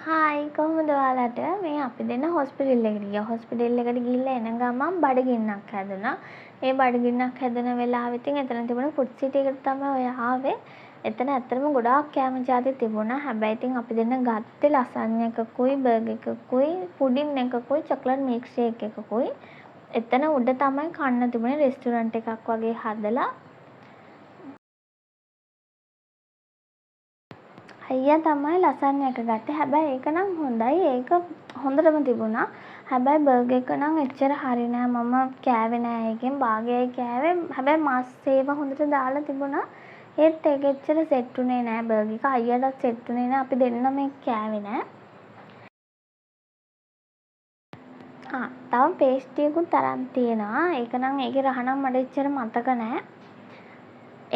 Hi කොහොමද ඔයාලට? මේ අපි දෙන්න හොස්පිටල් එකට ගියා. හොස්පිටල් එකට ගිහිල්ලා එන ගමන් බඩගින්නක් හැදුනා. ඒ බඩගින්නක් හැදෙන වෙලාවෙ ඉතින් එතන තිබුණ ෆුඩ් සිටි එකට තමයි ඔය ආවේ. එතන ඇත්තටම ගොඩාක් කෑම ජාති තිබුණා. හැබැයි ඉතින් අපි දෙන්න ගත්තේ ලසන්ය එකකුයි, බර්ගර් එකකුයි, පුඩින් එකකුයි, චොක්ලට් මිල්ක් ෂේක් එකකුයි. එතන උඩ තමයි කන්න තිබුණේ රෙස්ටුරන්ට් එකක් වගේ හදලා. අයියා තමයි ලසන්ය එක ගත්තේ. හැබැයි ඒක නම් හොඳයි. ඒක හොඳටම තිබුණා. හැබැයි බර්ගර් එක නම් එච්චර හරි නෑ. මම කෑවේ නෑ ඒකෙන්. භාගයයි කෑවේ. හැබැයි මස් ඒවා හොඳට දාලා තිබුණා. ඒත් ඒක එච්චර සෙට් උනේ නෑ බර්ගර් එක. අයියාටත් සෙට් උනේ නෑ. අපි දෙන්නම ඒක කෑවේ නෑ. තව පේස්ට්‍රියකුත් අරන් තියෙනවා. ඒක නම් ඒකේ රහ නම් මට එච්චර මතක නෑ.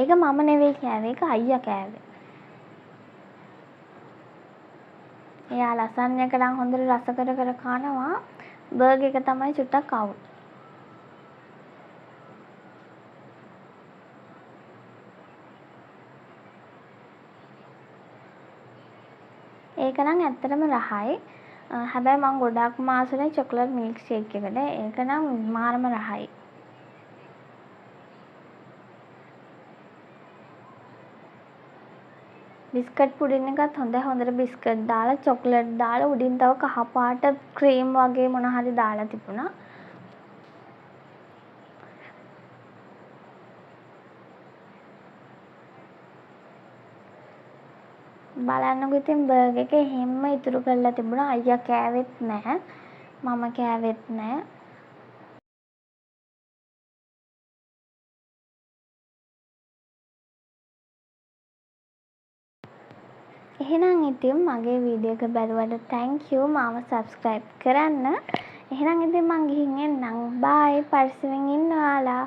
ඒක මම නෙවෙයි කෑවේ. ඒක අයියා කෑවේ. එයා ලසන්ය එක නම් හොඳට රස කර කර කනවා. බර්ගර් එක තමයි චුට්ටක් අවුල්. ඒක නම් ඇත්තටම රහයි. හැබැයි මම ගොඩාක්ම ආසනේ චොක්ලට් මිල්ක් ෂේක් එකට. ඒක නම් මාරම රහයි. බිස්කට් පුඩින් එකත් හොඳයි. හොඳට බිස්කට් දාලා චොක්ලට් දාලා උඩින් තව කහ පාට ක්‍රීම් වගේ මොන හරි දාලා තිබුණා. බලන්නකො ඉතින් බර්ගර් එක එහෙම්ම ඉතුරු කරලා තිබුණා. අයියා කෑවෙත් නැහැ. මම කෑවෙත් නැහැ. එහෙනම් ඉතින් මගේ වීඩියෝ එක බලුවට thank you. මාව subscribe කරන්න. එහෙනම් ඉතින් මං ගිහින් එන්නම්. bye. පරිස්සමෙන් ඉන්න ඔයාලා.